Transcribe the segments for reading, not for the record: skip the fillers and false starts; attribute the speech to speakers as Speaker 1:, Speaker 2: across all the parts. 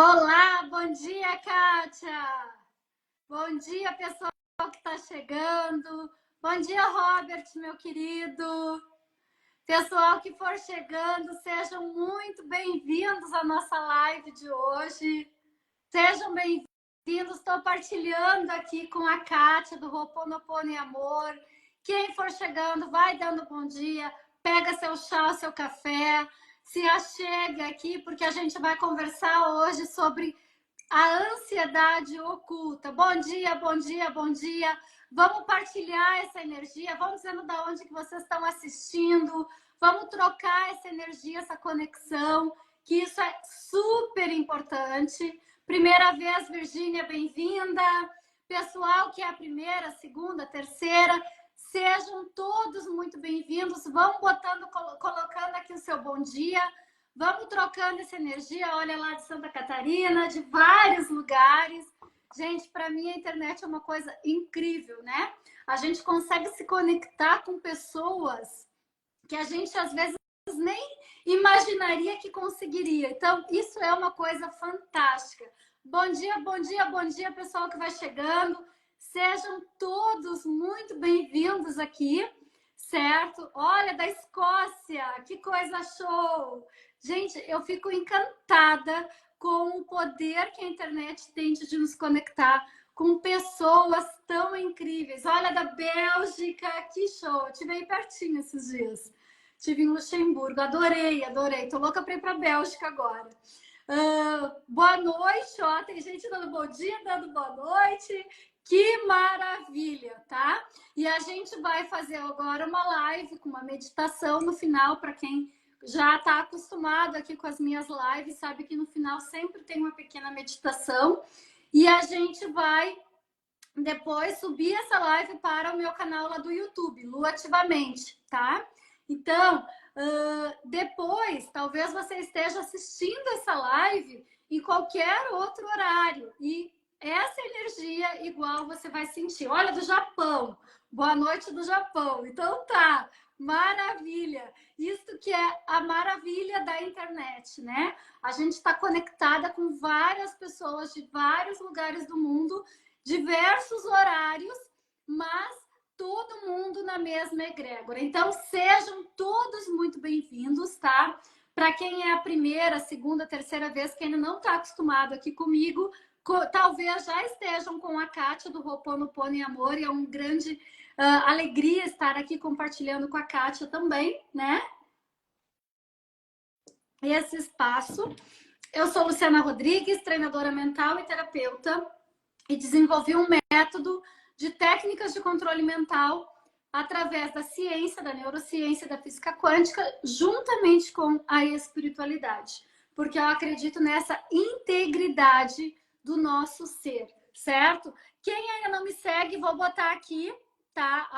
Speaker 1: Olá, bom dia, Kátia! Bom dia, pessoal que está chegando. Bom dia, Robert, meu querido. Pessoal que for chegando, sejam muito bem-vindos à nossa live de hoje. Sejam bem-vindos. Estou partilhando aqui com a Kátia do Ho'oponopono e Amor. Quem for chegando, vai dando bom dia, pega seu chá, seu café, se achegue aqui, porque a gente vai conversar hoje sobre a ansiedade oculta. Bom dia, bom dia, bom dia. Vamos partilhar essa energia, vamos dizendo de onde que vocês estão assistindo, vamos trocar essa energia, essa conexão, que isso é super importante. Primeira vez, Virgínia, bem-vinda. Pessoal que é a primeira, segunda, terceira, sejam todos muito bem-vindos. Vão botando, colocando aqui o seu bom dia. Vamos trocando essa energia. Olha lá de Santa Catarina, de vários lugares. Gente, para mim a internet é uma coisa incrível, né? A gente consegue se conectar com pessoas que a gente às vezes nem imaginaria que conseguiria. Então, isso é uma coisa fantástica. Bom dia, bom dia, bom dia, pessoal que vai chegando. Sejam todos muito bem-vindos aqui, certo? Olha, da Escócia, que coisa show! Gente, eu fico encantada com o poder que a internet tem de nos conectar com pessoas tão incríveis. Olha, da Bélgica, que show! Eu estive aí pertinho esses dias. Estive em Luxemburgo, adorei, adorei. Tô louca para ir para a Bélgica agora. Boa noite, ó. Tem gente dando bom dia, dando boa noite. Que maravilha, tá? E a gente vai fazer agora uma live com uma meditação no final, para quem já está acostumado aqui com as minhas lives, sabe que no final sempre tem uma pequena meditação. E a gente vai depois subir essa live para o meu canal lá do YouTube, Lu Ativamente, tá? Então, depois, talvez você esteja assistindo essa live em qualquer outro horário. E essa energia igual você vai sentir. Olha, do Japão. Boa noite do Japão. Então tá, maravilha. Isso que é a maravilha da internet, né? A gente está conectada com várias pessoas de vários lugares do mundo, diversos horários, mas todo mundo na mesma egrégora. Então, sejam todos muito bem-vindos, tá? Para quem é a primeira, segunda, terceira vez, que ainda não está acostumado aqui comigo, talvez já estejam com a Kátia do Ho'oponopono e Amor, e é uma grande alegria estar aqui compartilhando com a Kátia também, né? Esse espaço. Eu sou Luciana Rodrigues, treinadora mental e terapeuta, e desenvolvi um método de técnicas de controle mental através da ciência, da neurociência, da física quântica, juntamente com a espiritualidade. Porque eu acredito nessa integridade do nosso ser, certo? Quem ainda não me segue, vou botar aqui, tá?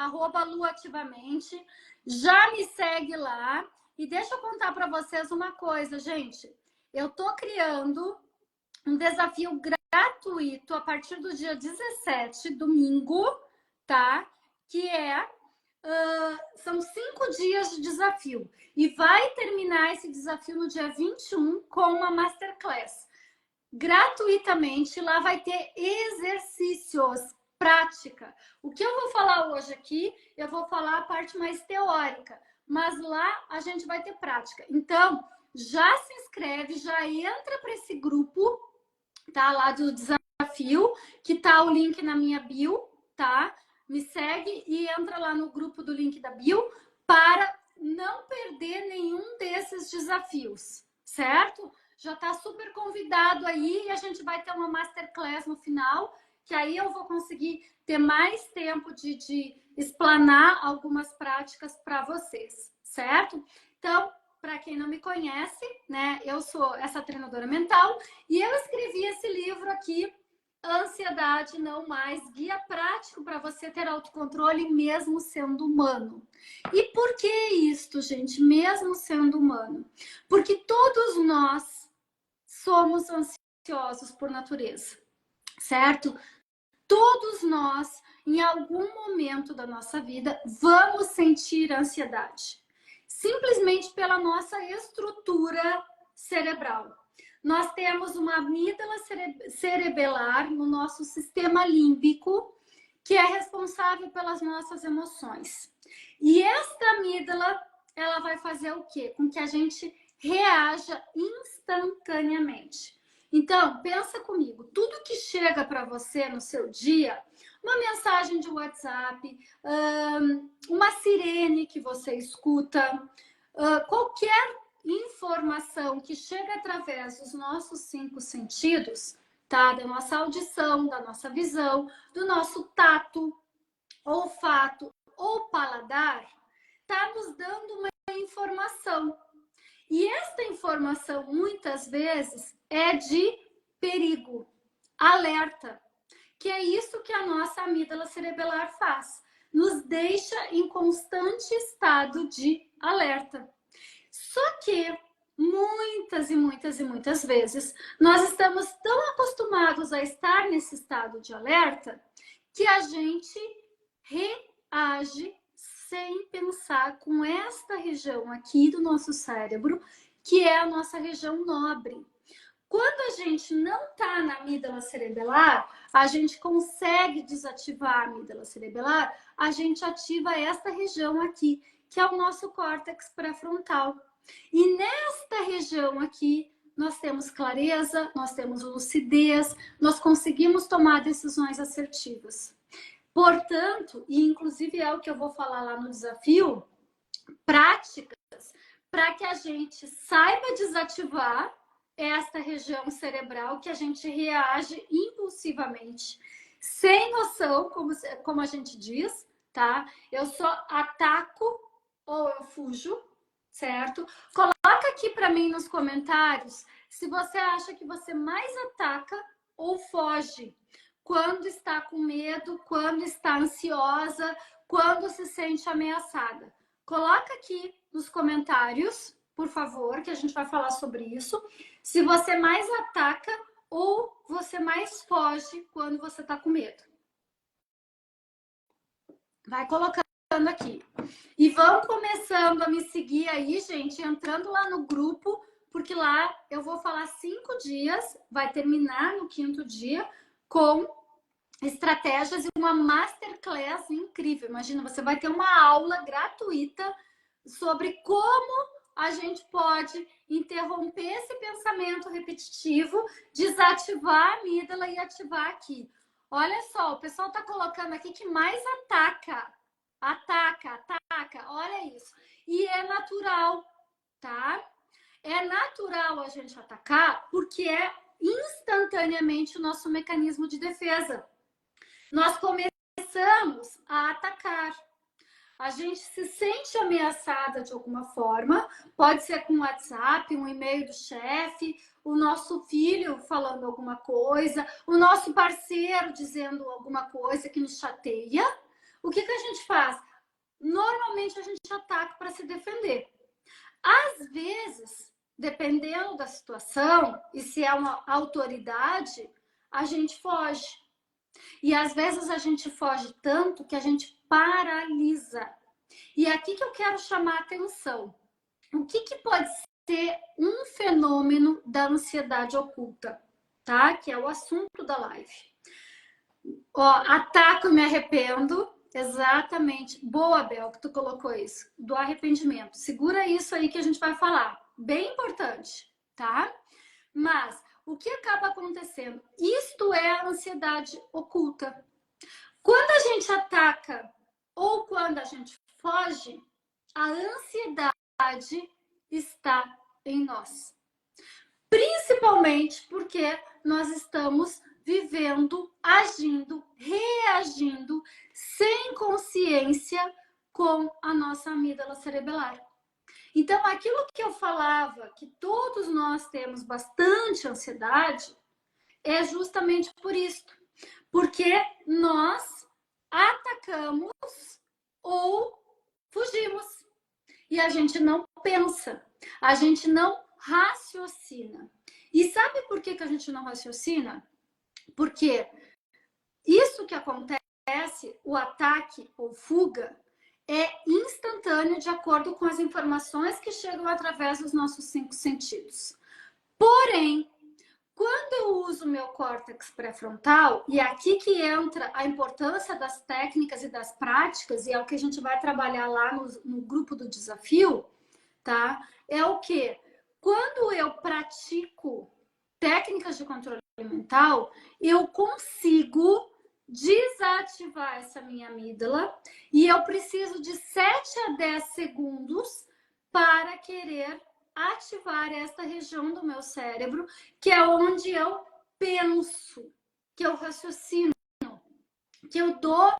Speaker 1: @luativamente. Já me segue lá. E deixa eu contar para vocês uma coisa, gente. Eu tô criando um desafio gratuito a partir do dia 17, domingo, tá? Que são 5 dias de desafio. E vai terminar esse desafio no dia 21 com uma masterclass. Gratuitamente, lá vai ter exercícios, prática. O que eu vou falar hoje aqui, eu vou falar a parte mais teórica, mas lá a gente vai ter prática. Então, já se inscreve, já entra para esse grupo, tá? Lá do desafio, que tá o link na minha bio, tá? Me segue e entra lá no grupo do link da bio para não perder nenhum desses desafios, certo? Já tá super convidado aí e a gente vai ter uma masterclass no final, que aí eu vou conseguir ter mais tempo de explanar algumas práticas para vocês, certo? Então, para quem não me conhece, né, eu sou essa treinadora mental e eu escrevi esse livro aqui, Ansiedade Não Mais, guia prático para você ter autocontrole mesmo sendo humano. E por que isto, gente, mesmo sendo humano? Porque todos nós somos ansiosos por natureza, certo? Todos nós, em algum momento da nossa vida, vamos sentir ansiedade. Simplesmente pela nossa estrutura cerebral. nós temos uma amígdala cerebelar no nosso sistema límbico, que é responsável pelas nossas emoções. E esta amígdala, ela vai fazer o quê? Com que a gente reaja instantaneamente. Então, pensa comigo, tudo que chega para você no seu dia, uma mensagem de WhatsApp, uma sirene que você escuta, qualquer informação que chega através dos nossos 5 sentidos, tá? Da nossa audição, da nossa visão, do nosso tato, olfato ou paladar, tá nos dando uma informação. E esta informação, muitas vezes, é de perigo, alerta, que é isso que a nossa amígdala cerebelar faz. Nos deixa em constante estado de alerta. Só que muitas e muitas e muitas vezes nós estamos tão acostumados a estar nesse estado de alerta que a gente reage sem pensar com esta região aqui do nosso cérebro, que é a nossa região nobre. Quando a gente não está na amígdala cerebelar, a gente consegue desativar a amígdala cerebelar, a gente ativa esta região aqui, que é o nosso córtex pré-frontal. E nesta região aqui, nós temos clareza, nós temos lucidez, nós conseguimos tomar decisões assertivas. Portanto, e inclusive é o que eu vou falar lá no desafio, práticas para que a gente saiba desativar esta região cerebral que a gente reage impulsivamente, sem noção, como a gente diz, tá? Eu só ataco ou eu fujo, certo? Coloca aqui para mim nos comentários se você acha que você mais ataca ou foge quando está com medo, quando está ansiosa, quando se sente ameaçada. Coloca aqui nos comentários, por favor, que a gente vai falar sobre isso. Se você mais ataca ou você mais foge quando você está com medo. Vai colocando aqui. E vão começando a me seguir aí, gente, entrando lá no grupo, porque lá eu vou falar 5 dias, vai terminar no 5º dia, com estratégias e uma masterclass incrível. Imagina, você vai ter uma aula gratuita sobre como a gente pode interromper esse pensamento repetitivo, desativar a amígdala e ativar aqui. Olha só, o pessoal está colocando aqui que mais ataca. Ataca, olha isso. E é natural, tá? É natural a gente atacar porque é instantaneamente o nosso mecanismo de defesa. Nós começamos a atacar. A gente se sente ameaçada de alguma forma, pode ser com um WhatsApp, um e-mail do chefe, o nosso filho falando alguma coisa, o nosso parceiro dizendo alguma coisa que nos chateia. O que a gente faz? Normalmente a gente ataca para se defender. Às vezes, dependendo da situação, e se é uma autoridade, a gente foge. E às vezes a gente foge tanto que a gente paralisa. E é aqui que eu quero chamar a atenção. O que pode ser um fenômeno da ansiedade oculta, tá? Que é o assunto da live. Ó, ataco e me arrependo. Exatamente. Boa, Bel, que tu colocou isso. Do arrependimento. Segura isso aí que a gente vai falar. Bem importante, tá? Mas o que acaba acontecendo? Isto é a ansiedade oculta. Quando a gente ataca ou quando a gente foge, a ansiedade está em nós. Principalmente porque nós estamos vivendo, agindo, reagindo sem consciência com a nossa amígdala cerebelar. Então, aquilo que eu falava, que todos nós temos bastante ansiedade, é justamente por isso. Porque nós atacamos ou fugimos. E a gente não pensa, a gente não raciocina. E sabe por que a gente não raciocina? Porque isso que acontece, o ataque ou fuga, é instantâneo de acordo com as informações que chegam através dos nossos 5 sentidos. Porém, Quando eu uso o meu córtex pré-frontal, e é aqui que entra a importância das técnicas e das práticas, e é o que a gente vai trabalhar lá no grupo do desafio, tá? É o que? Quando eu pratico técnicas de controle mental, eu consigo desativar essa minha amígdala e eu preciso de 7 a 10 segundos para querer ativar esta região do meu cérebro, que é onde eu penso, que eu raciocino, que eu dou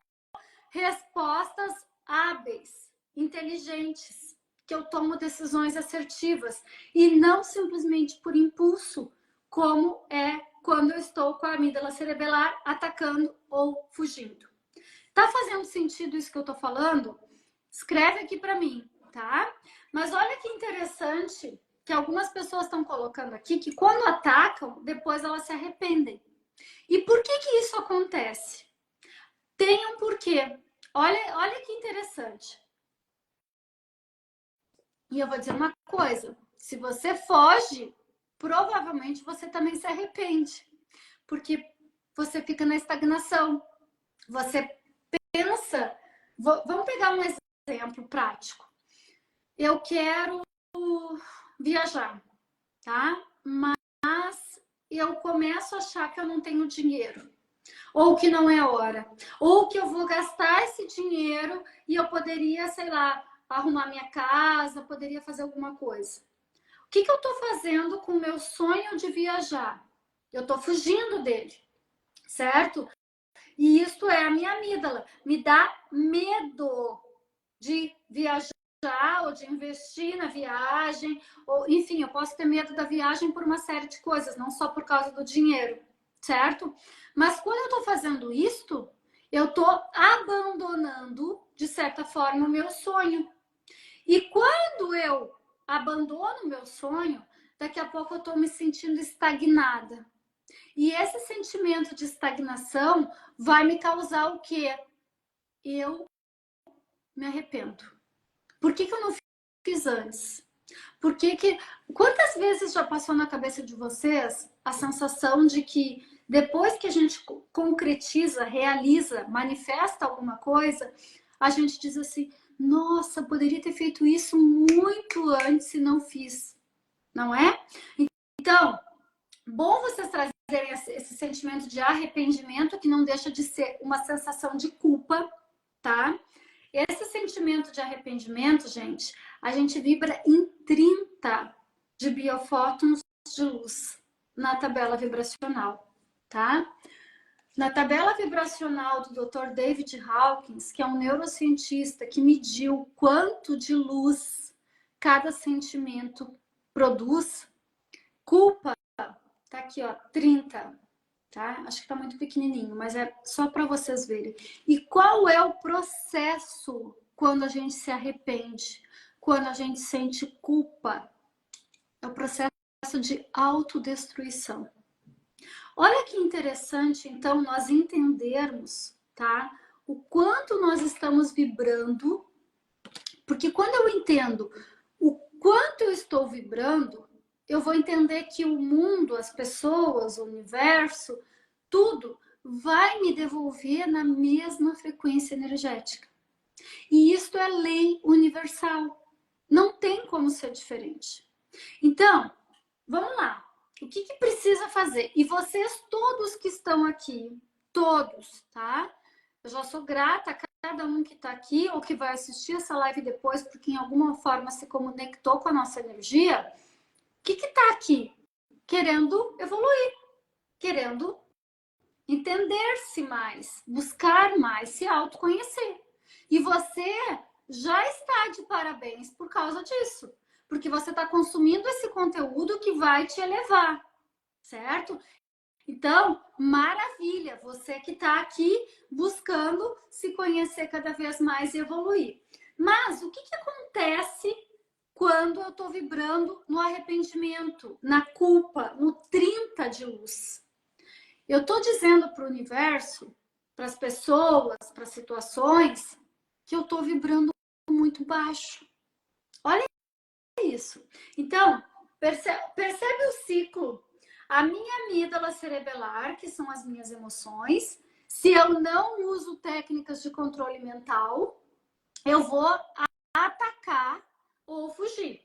Speaker 1: respostas hábeis, inteligentes, que eu tomo decisões assertivas e não simplesmente por impulso, como é quando eu estou com a amígdala cerebelar atacando ou fugindo. Tá fazendo sentido isso que eu tô falando? Escreve aqui para mim, tá? Mas olha que interessante que algumas pessoas estão colocando aqui que quando atacam, depois elas se arrependem. E por que isso acontece? Tem um porquê. Olha que interessante. E eu vou dizer uma coisa: se você foge, provavelmente você também se arrepende, porque você fica na estagnação. Você pensa. Vamos pegar um exemplo prático. Eu quero viajar, tá? Mas eu começo a achar que eu não tenho dinheiro, ou que não é hora, ou que eu vou gastar esse dinheiro e eu poderia, sei lá, arrumar minha casa, poderia fazer alguma coisa. O que eu tô fazendo com o meu sonho de viajar? Eu tô fugindo dele, certo? E isso é a minha amígdala. Me dá medo de viajar ou de investir na viagem, ou enfim, eu posso ter medo da viagem por uma série de coisas, não só por causa do dinheiro, certo? Mas quando eu estou fazendo isto, eu estou abandonando, de certa forma, o meu sonho. E quando eu abandono o meu sonho, daqui a pouco eu estou me sentindo estagnada. E esse sentimento de estagnação vai me causar o quê? Eu me arrependo. Por que eu não fiz antes? Por que Quantas vezes já passou na cabeça de vocês a sensação de que depois que a gente concretiza, realiza, manifesta alguma coisa, a gente diz assim: nossa, poderia ter feito isso muito antes e não fiz, não é? Então, bom vocês trazerem esse sentimento de arrependimento, que não deixa de ser uma sensação de culpa, tá? Esse sentimento de arrependimento, gente, a gente vibra em 30 de biofótons de luz na tabela vibracional, tá? Na tabela vibracional do Dr. David Hawkins, que é um neurocientista que mediu quanto de luz cada sentimento produz, culpa, tá aqui, ó, 30, tá? Acho que tá muito pequenininho, mas é só para vocês verem. E qual é o processo quando a gente se arrepende, quando a gente sente culpa? É o processo de autodestruição. Olha que interessante, então, nós entendermos, tá? O quanto nós estamos vibrando, porque quando eu entendo o quanto eu estou vibrando, eu vou entender que o mundo, as pessoas, o universo, tudo vai me devolver na mesma frequência energética. E isto é lei universal. Não tem como ser diferente. Então, vamos lá. O que precisa fazer? E vocês todos que estão aqui, todos, tá? Eu já sou grata a cada um que está aqui ou que vai assistir essa live depois, porque em alguma forma se conectou com a nossa energia. O que está aqui? Querendo evoluir, querendo entender-se mais, buscar mais, se autoconhecer. E você já está de parabéns por causa disso, porque você está consumindo esse conteúdo que vai te elevar, certo? Então, maravilha, você que está aqui buscando se conhecer cada vez mais e evoluir. Mas o que acontece quando eu estou vibrando no arrependimento, na culpa, no 30 de luz? Eu estou dizendo para o universo, para as pessoas, para as situações, que eu estou vibrando muito baixo. Olha isso. Então, percebe o ciclo. A minha amígdala cerebelar, que são as minhas emoções, se eu não uso técnicas de controle mental, eu vou atacar ou fugir.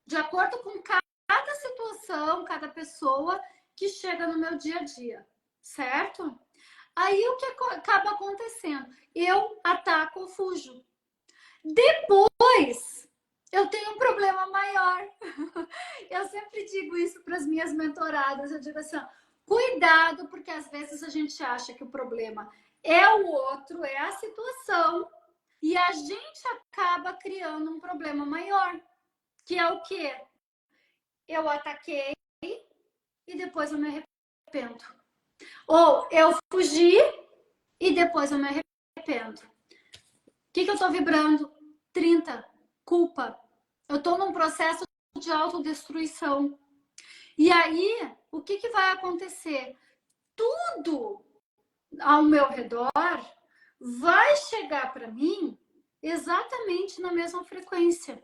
Speaker 1: De acordo com cada situação, cada pessoa que chega no meu dia a dia, certo? Aí o que acaba acontecendo? Eu ataco ou fujo. Depois, eu tenho um problema maior. Eu sempre digo isso para as minhas mentoradas. Eu digo assim, ó, cuidado, porque às vezes a gente acha que o problema é o outro, é a situação, e a gente acaba criando um problema maior, que é o quê? Eu ataquei e depois eu me arrependo. Ou eu fugi e depois eu me arrependo. O que eu estou vibrando? 30. Culpa. Eu estou num processo de autodestruição. E aí, o que vai acontecer? Tudo ao meu redor vai chegar para mim exatamente na mesma frequência.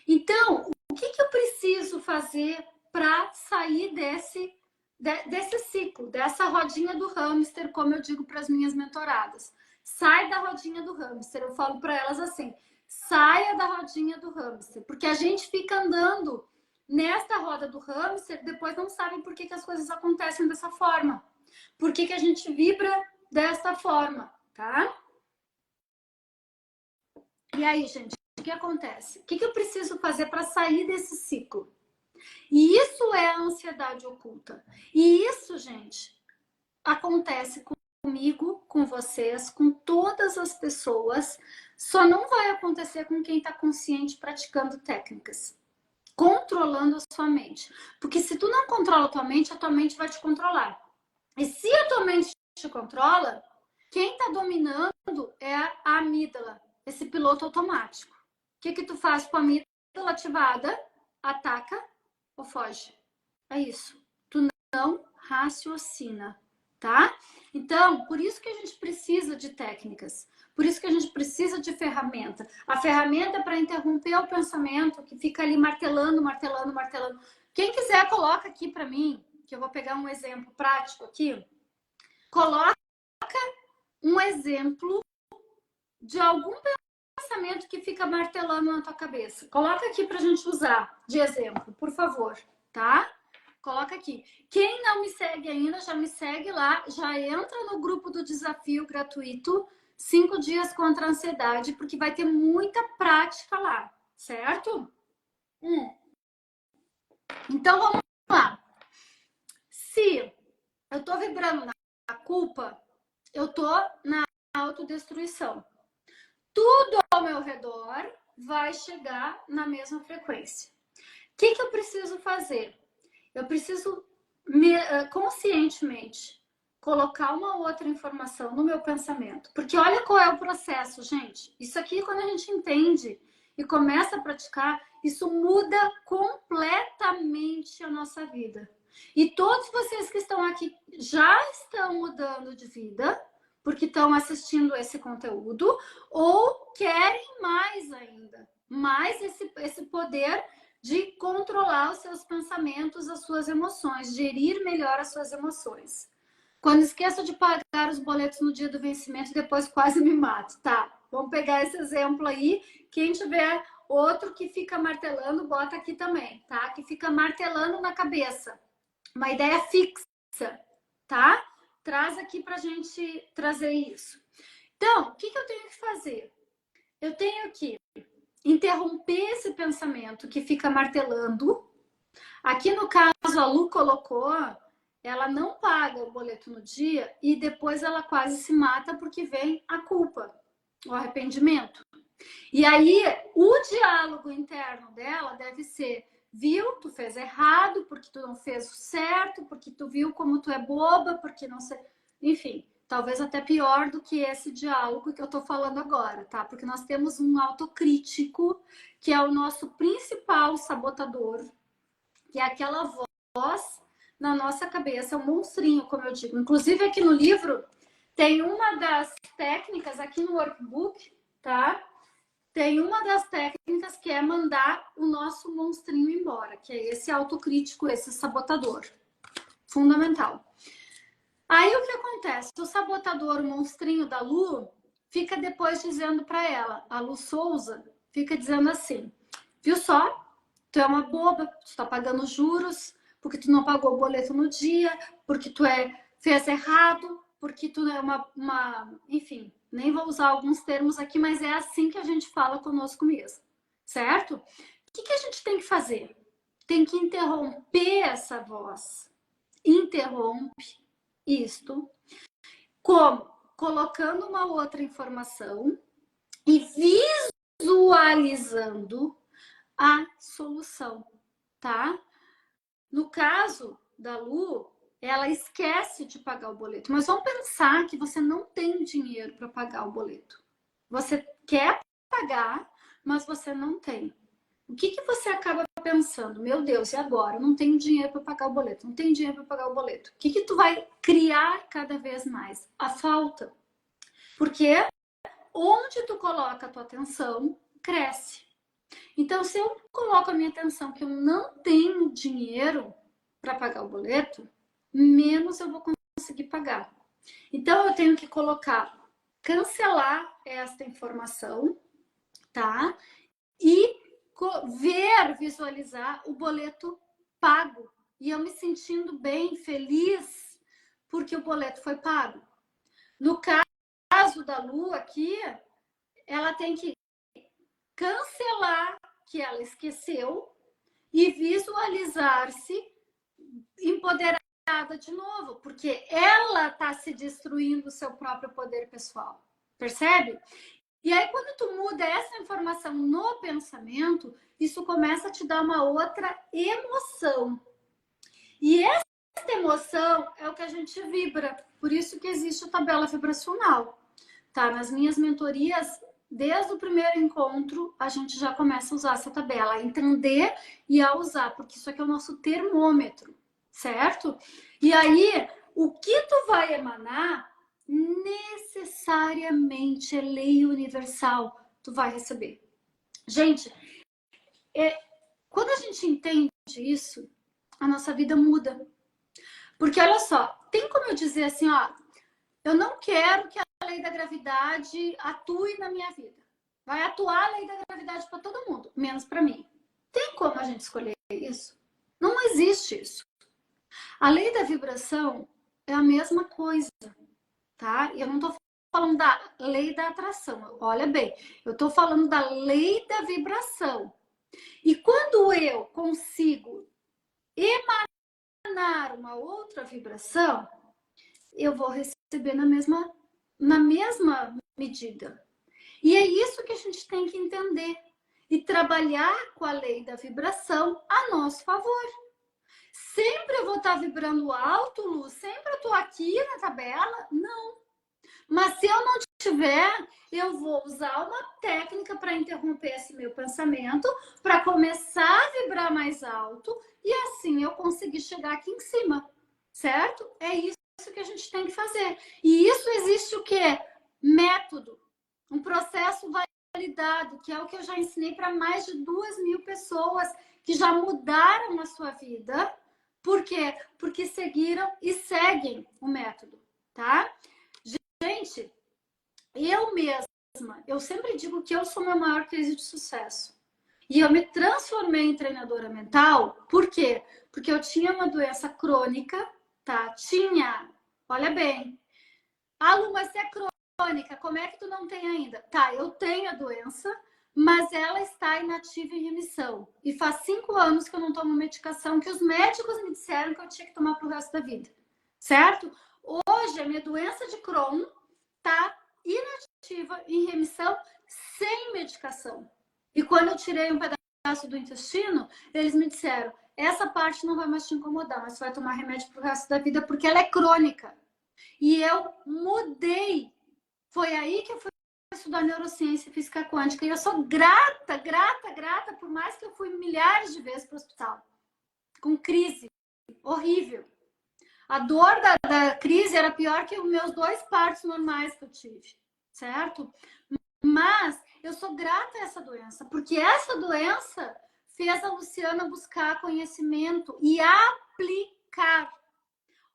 Speaker 1: Então, o que eu preciso fazer para sair desse ciclo, dessa rodinha do hamster, como eu digo para as minhas mentoradas? Sai da rodinha do hamster. Eu falo para elas assim, saia da rodinha do hamster, porque a gente fica andando nesta roda do hamster, depois não sabe por que as coisas acontecem dessa forma. Por que a gente vibra desta forma, tá? E aí, gente, o que acontece? O que eu preciso fazer para sair desse ciclo? E isso é a ansiedade oculta. E isso, gente, acontece comigo, com vocês, com todas as pessoas. Só não vai acontecer com quem está consciente praticando técnicas, controlando a sua mente. Porque se tu não controla a tua mente vai te controlar. E se a tua mente te controla, quem está dominando é a amígdala, esse piloto automático. O que tu faz com a amígdala ativada? Ataca ou foge. É isso. Tu não raciocina, tá? Então, por isso que a gente precisa de técnicas. Por isso que a gente precisa de ferramenta. A ferramenta é para interromper o pensamento que fica ali martelando, martelando, martelando. Quem quiser, coloca aqui para mim, que eu vou pegar um exemplo prático aqui. Coloca um exemplo de algum pensamento que fica martelando na tua cabeça. Coloca aqui pra gente usar de exemplo, por favor, tá? Coloca aqui. Quem não me segue ainda, já me segue lá, já entra no grupo do desafio gratuito 5 dias contra a ansiedade, porque vai ter muita prática lá, certo? Então vamos lá. Se eu tô vibrando na culpa, eu tô na autodestruição. Tudo ao meu redor vai chegar na mesma frequência. O que eu preciso fazer? Eu preciso conscientemente colocar uma outra informação no meu pensamento. Porque olha qual é o processo, gente. Isso aqui, quando a gente entende e começa a praticar, isso muda completamente a nossa vida. E todos vocês que estão aqui já estão mudando de vida, porque estão assistindo esse conteúdo, ou querem mais ainda, mais esse poder de controlar os seus pensamentos, as suas emoções, gerir melhor as suas emoções. Quando esqueço de pagar os boletos no dia do vencimento, depois quase me mato, tá? Vamos pegar esse exemplo aí. Quem tiver outro que fica martelando, bota aqui também, tá? Que fica martelando na cabeça. Uma ideia fixa, tá? Traz aqui pra gente trazer isso. Então, o que eu tenho que fazer? Eu tenho que interromper esse pensamento que fica martelando. Aqui no caso, a Lu colocou, ela não paga o boleto no dia e depois ela quase se mata porque vem a culpa, o arrependimento. E aí, o diálogo interno dela deve ser: viu, tu fez errado, porque tu não fez o certo, porque tu viu como tu é boba, porque não sei. Enfim, talvez até pior do que esse diálogo que eu tô falando agora, tá? Porque nós temos um autocrítico, que é o nosso principal sabotador, que é aquela voz na nossa cabeça, é um monstrinho, como eu digo. Inclusive, aqui no livro, tem uma das técnicas, aqui no workbook, tá? Tem uma das técnicas que é mandar o nosso monstrinho embora, que é esse autocrítico, esse sabotador. Fundamental. Aí o que acontece? O sabotador, o monstrinho da Lu, fica depois dizendo para ela, a Lu Souza, fica dizendo assim, viu só? Tu é uma boba, tu tá pagando juros, porque tu não pagou o boleto no dia, porque tu fez errado, porque tu é enfim, nem vou usar alguns termos aqui, mas é assim que a gente fala conosco mesmo, certo? O que a gente tem que fazer? Tem que interromper essa voz. Interrompe isto. Como? Colocando uma outra informação e visualizando a solução, tá? No caso da Lu, ela esquece de pagar o boleto. Mas vamos pensar que você não tem dinheiro para pagar o boleto. Você quer pagar, mas você não tem. O que você acaba pensando? Meu Deus, e agora? Eu não tenho dinheiro para pagar o boleto. Não tenho dinheiro para pagar o boleto. O que tu vai criar cada vez mais? A falta. Porque onde tu coloca a tua atenção, cresce. Então, se eu coloco a minha atenção que eu não tenho dinheiro para pagar o boleto, menos eu vou conseguir pagar. Então, eu tenho que cancelar esta informação, tá? E visualizar o boleto pago. E eu me sentindo bem, feliz, porque o boleto foi pago. No caso da Lu aqui, ela tem que cancelar que ela esqueceu e visualizar-se empoderada de novo, porque ela está se destruindo o seu próprio poder pessoal. Percebe? E aí, quando tu muda essa informação no pensamento, isso começa a te dar uma outra emoção. E essa emoção é o que a gente vibra. Por isso que existe a tabela vibracional. Tá? Nas minhas mentorias, desde o primeiro encontro, a gente já começa a usar essa tabela, a entender e a usar, porque isso aqui é o nosso termômetro, certo? E aí, o que tu vai emanar, necessariamente é lei universal, tu vai receber. Gente, quando a gente entende isso, a nossa vida muda. Porque olha só, tem como eu dizer assim, ó, eu não quero que a lei da gravidade atue na minha vida. Vai atuar a lei da gravidade para todo mundo, menos para mim. Tem como a gente escolher isso? Não existe isso. A lei da vibração é a mesma coisa, tá? Eu não estou falando da lei da atração. Olha bem, eu estou falando da lei da vibração. E quando eu consigo emanar uma outra vibração, eu vou receber na mesma medida. E é isso que a gente tem que entender e trabalhar com a lei da vibração a nosso favor. Sempre eu vou estar vibrando alto, Lu? Sempre eu estou aqui na tabela? Não. Mas se eu não tiver, eu vou usar uma técnica para interromper esse meu pensamento, para começar a vibrar mais alto e assim eu conseguir chegar aqui em cima, certo? É isso que a gente tem que fazer. E isso existe o quê? Método. Um processo validado, que é o que eu já ensinei para mais de 2.000 pessoas que já mudaram a sua vida. Por quê? Porque seguiram e seguem o método, tá? Gente, eu mesma, eu sempre digo que eu sou minha maior crise de sucesso. E eu me transformei em treinadora mental, por quê? Porque eu tinha uma doença crônica, tá? Olha bem. Ah, Lu, mas se é crônica, como é que tu não tem ainda? Tá, eu tenho a doença, mas ela está inativa em remissão. E faz 5 anos que eu não tomo medicação, que os médicos me disseram que eu tinha que tomar pro resto da vida. Certo? Hoje, a minha doença de Crohn tá inativa em remissão sem medicação. E quando eu tirei um pedaço do intestino, eles me disseram, essa parte não vai mais te incomodar, mas você vai tomar remédio pro resto da vida porque ela é crônica. E eu mudei. Foi aí que eu fui estudar neurociência e física quântica. E eu sou grata, grata, grata, por mais que eu fui milhares de vezes para o hospital. Com crise. Horrível. A dor da crise era pior que os meus 2 partos normais que eu tive. Certo? Mas eu sou grata a essa doença. Porque essa doença fez a Luciana buscar conhecimento e aplicar.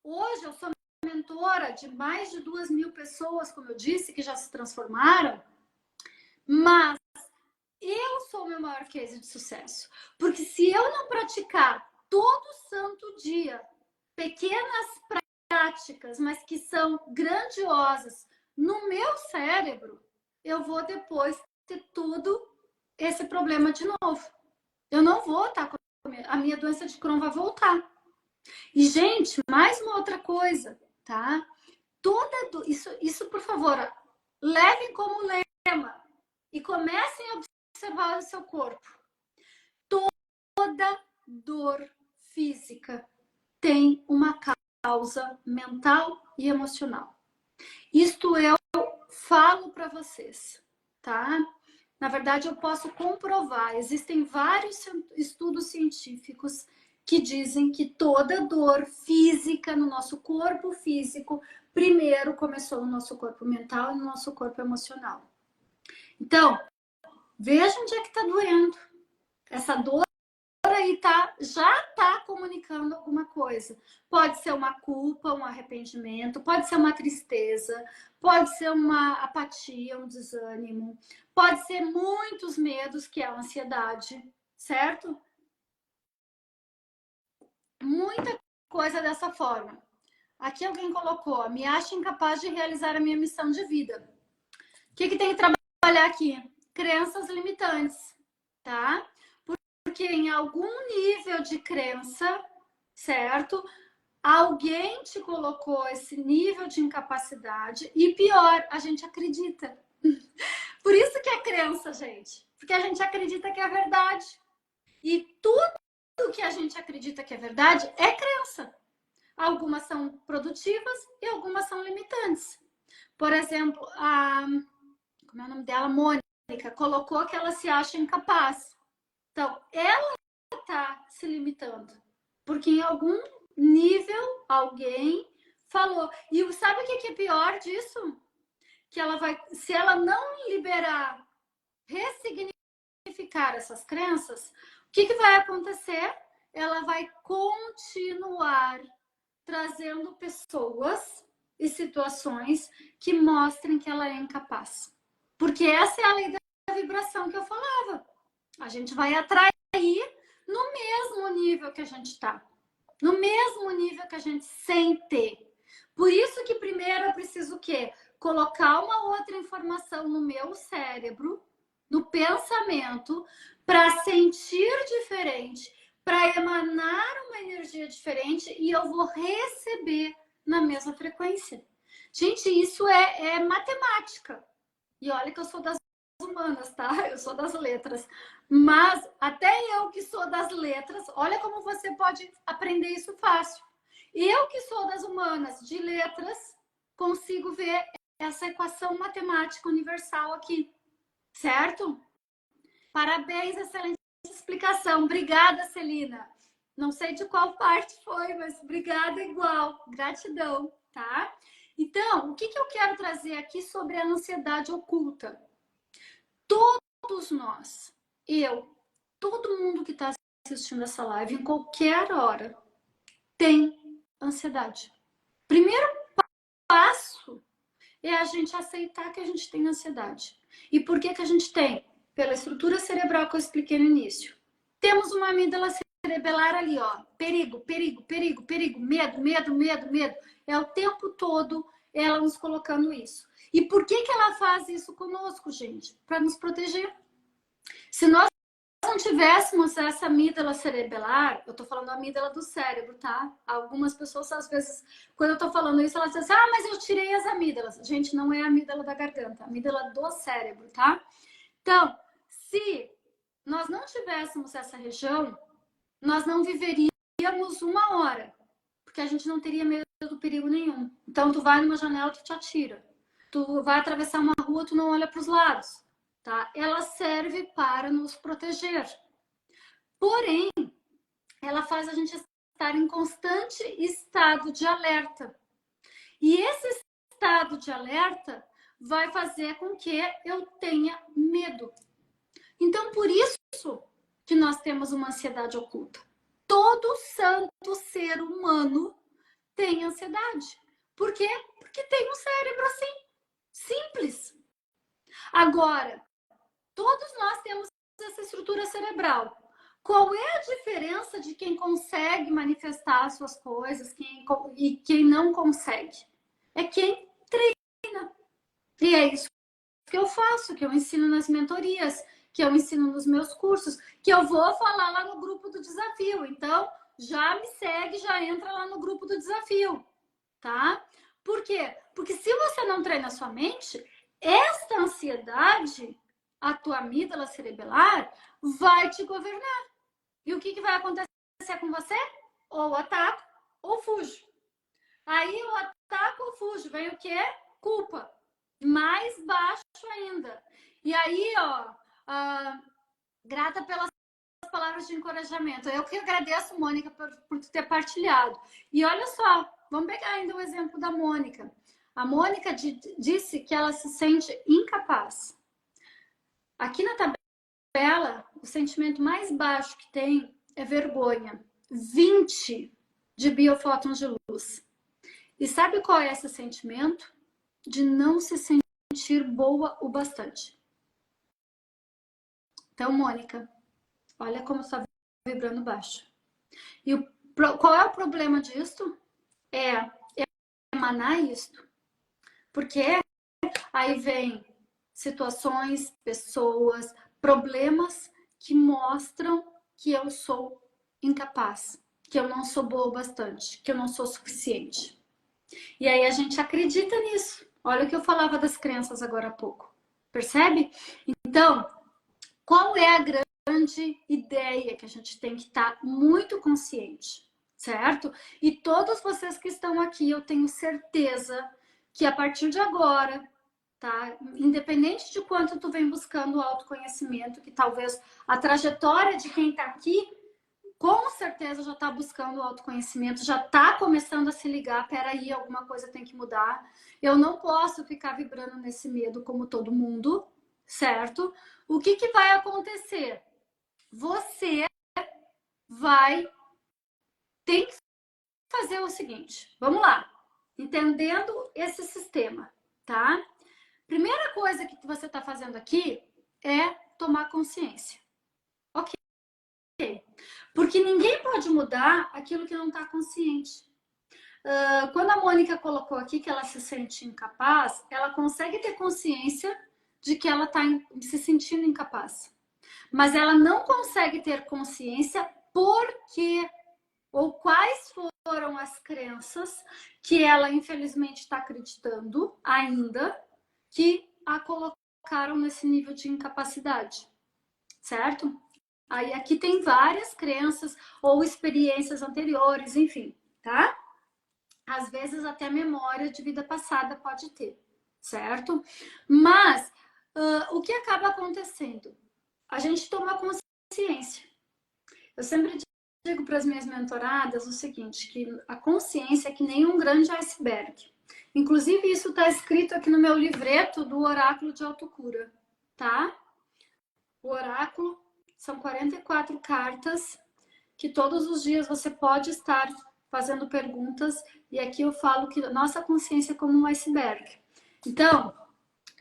Speaker 1: Hoje eu sou mentora de mais de 2.000 pessoas, como eu disse, que já se transformaram, mas eu sou o meu maior case de sucesso. Porque se eu não praticar todo santo dia pequenas práticas, mas que são grandiosas no meu cérebro, eu vou depois ter tudo esse problema de novo. Eu não vou estar com a minha doença de Crohn vai voltar. E, gente, mais uma outra coisa, tá? Isso, por favor, levem como lema e comecem a observar o seu corpo. Toda dor física tem uma causa mental e emocional. Isto eu falo para vocês, tá? Na verdade, eu posso comprovar. Existem vários estudos científicos que dizem que toda dor física no nosso corpo físico primeiro começou no nosso corpo mental e no nosso corpo emocional. Então, veja onde é que está doendo. Essa dor aí já está comunicando alguma coisa. Pode ser uma culpa, um arrependimento, pode ser uma tristeza, pode ser uma apatia, um desânimo, pode ser muitos medos, que é a ansiedade, certo? Muita coisa dessa forma. Aqui alguém colocou, me acho incapaz de realizar a minha missão de vida. O que tem que trabalhar aqui? Crenças limitantes, tá? Porque em algum nível de crença, certo? Alguém te colocou esse nível de incapacidade e pior, a gente acredita. Por isso que é crença, gente. Porque a gente acredita que é verdade. E tudo que a gente acredita que é verdade é crença. Algumas são produtivas e algumas são limitantes. Por exemplo, como é o nome dela? Mônica colocou que ela se acha incapaz. Então, ela está se limitando. Porque em algum nível, alguém falou. E sabe o que é pior disso? Que ela vai, se ela não liberar, ressignificar essas crenças, o que vai acontecer? Ela vai continuar trazendo pessoas e situações que mostrem que ela é incapaz. Porque essa é a lei da vibração que eu falava. A gente vai atrair no mesmo nível que a gente está. No mesmo nível que a gente sente. Por isso que primeiro eu preciso o quê? Colocar uma outra informação no meu cérebro, no pensamento, para sentir diferente, para emanar uma energia diferente e eu vou receber na mesma frequência. Gente, isso é matemática. E olha que eu sou das humanas, tá? Eu sou das letras. Mas até eu que sou das letras, olha como você pode aprender isso fácil. Eu que sou das humanas, de letras, consigo ver essa equação matemática universal aqui, certo? Parabéns, excelente explicação. Obrigada, Celina. Não sei de qual parte foi, mas obrigada igual. Gratidão, tá? Então, o que eu quero trazer aqui sobre a ansiedade oculta? Todos nós, todo mundo que está assistindo essa live, em qualquer hora, tem ansiedade. Primeiro passo é a gente aceitar que a gente tem ansiedade. E por que a gente tem? Pela estrutura cerebral que eu expliquei no início. Temos uma amígdala cerebelar ali, ó. Perigo, perigo, perigo, perigo, medo, medo, medo, medo. É o tempo todo ela nos colocando isso. E por que ela faz isso conosco, gente? Para nos proteger. Se nós não tivéssemos essa amígdala cerebelar, eu tô falando amígdala do cérebro, tá? Algumas pessoas, às vezes, quando eu tô falando isso, elas dizem assim, mas eu tirei as amígdalas. Gente, não é a amígdala da garganta, é a amígdala do cérebro, tá? Então, se nós não tivéssemos essa região, nós não viveríamos uma hora, porque a gente não teria medo do perigo nenhum. Então, tu vai numa janela, tu te atira. Tu vai atravessar uma rua, tu não olha para os lados. Tá? Ela serve para nos proteger. Porém, ela faz a gente estar em constante estado de alerta. E esse estado de alerta vai fazer com que eu tenha medo. Então, por isso que nós temos uma ansiedade oculta. Todo santo ser humano tem ansiedade. Por quê? Porque tem um cérebro assim, simples. Agora, todos nós temos essa estrutura cerebral. Qual é a diferença de quem consegue manifestar as suas coisas e quem não consegue? É quem treina. E é isso que eu faço, que eu ensino nas mentorias, que eu ensino nos meus cursos, que eu vou falar lá no grupo do desafio. Então, já me segue, já entra lá no grupo do desafio, tá? Por quê? Porque se você não treina a sua mente, esta ansiedade, a tua amígdala cerebelar, vai te governar. E o que vai acontecer com você? Ou ataco ou fujo. Aí o ataco ou fujo, vem o quê? Culpa. Mais baixo ainda. E aí, ó, grata pelas palavras de encorajamento. Eu que agradeço, Mônica, por tu ter partilhado. E olha só, vamos pegar ainda o exemplo da Mônica. A Mônica disse que ela se sente incapaz. Aqui na tabela, o sentimento mais baixo que tem é vergonha. 20 de biofótons de luz. E sabe qual é esse sentimento? De não se sentir boa o bastante. Então, Mônica, olha como está vibrando baixo. E qual é o problema disto? É emanar isto. Porque aí vem situações, pessoas, problemas que mostram que eu sou incapaz, que eu não sou boa o bastante, que eu não sou suficiente. E aí a gente acredita nisso. Olha o que eu falava das crenças agora há pouco. Percebe? Então, qual é a grande ideia que a gente tem que estar muito consciente, certo? E todos vocês que estão aqui, eu tenho certeza que a partir de agora, tá? Independente de quanto tu vem buscando o autoconhecimento, que talvez a trajetória de quem tá aqui, com certeza já está buscando o autoconhecimento, já está começando a se ligar, peraí, alguma coisa tem que mudar. Eu não posso ficar vibrando nesse medo como todo mundo, certo? O que vai acontecer? Você tem que fazer o seguinte, vamos lá, entendendo esse sistema, tá? Primeira coisa que você está fazendo aqui é tomar consciência. Ok. Porque ninguém pode mudar aquilo que não está consciente. Quando a Mônica colocou aqui que ela se sente incapaz, ela consegue ter consciência de que ela está se sentindo incapaz. Mas ela não consegue ter consciência por quê ou quais foram as crenças que ela infelizmente está acreditando ainda que a colocaram nesse nível de incapacidade, certo? Aí aqui tem várias crenças ou experiências anteriores, enfim, tá? Às vezes até memória de vida passada pode ter, certo? Mas o que acaba acontecendo? A gente toma consciência. Eu sempre digo para as minhas mentoradas o seguinte, que a consciência é que nem um grande iceberg. Inclusive, isso está escrito aqui no meu livreto do Oráculo de Autocura, tá? O oráculo são 44 cartas que todos os dias você pode estar fazendo perguntas e aqui eu falo que nossa consciência é como um iceberg. Então,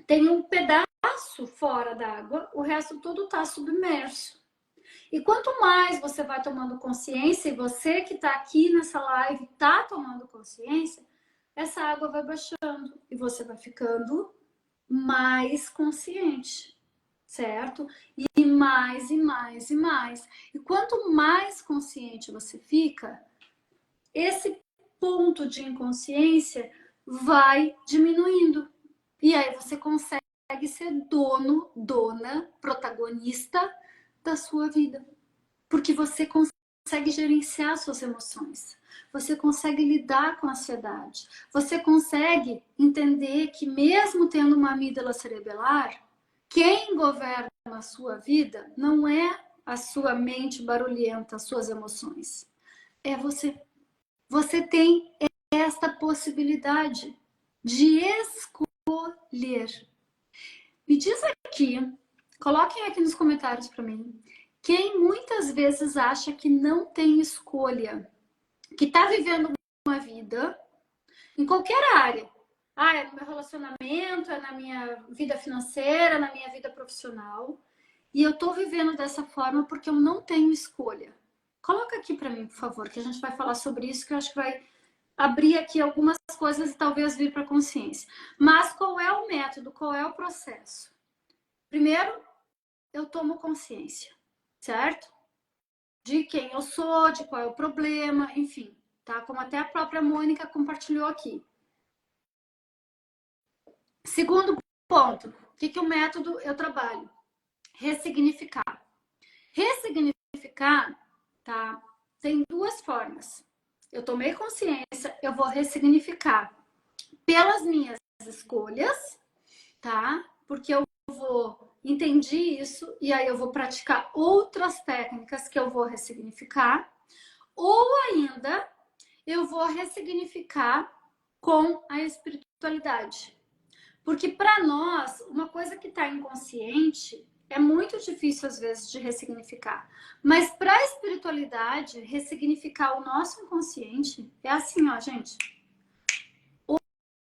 Speaker 1: tem um pedaço fora d'água, o resto todo está submerso. E quanto mais você vai tomando consciência, e você que está aqui nessa live está tomando consciência, essa água vai baixando e você vai ficando mais consciente, certo? E mais, e mais, e mais. E quanto mais consciente você fica, esse ponto de inconsciência vai diminuindo. E aí você consegue ser dono, dona, protagonista da sua vida. Porque você consegue gerenciar suas emoções. Você consegue lidar com a ansiedade. Você consegue entender que mesmo tendo uma amígdala cerebelar, quem governa a sua vida não é a sua mente barulhenta, as suas emoções. É você. Você tem esta possibilidade de escolher. Me diz aqui, coloquem aqui nos comentários para mim, quem muitas vezes acha que não tem escolha, que está vivendo uma vida, em qualquer área. Ah, é no meu relacionamento, é na minha vida financeira, na minha vida profissional. E eu tô vivendo dessa forma porque eu não tenho escolha. Coloca aqui para mim, por favor, que a gente vai falar sobre isso, que eu acho que vai abrir aqui algumas coisas e talvez vir para a consciência. Mas qual é o método? Qual é o processo? Primeiro, eu tomo consciência, certo? De quem eu sou, de qual é o problema, enfim, tá? Como até a própria Mônica compartilhou aqui. Segundo ponto, o que o método eu trabalho? Ressignificar. Ressignificar, tá? Tem duas formas. Eu tomei consciência, eu vou ressignificar pelas minhas escolhas, tá? Porque eu entendi isso e aí eu vou praticar outras técnicas que eu vou ressignificar, ou ainda eu vou ressignificar com a espiritualidade. Porque para nós, uma coisa que está inconsciente é muito difícil às vezes de ressignificar. Mas para a espiritualidade, ressignificar o nosso inconsciente é assim, ó, gente.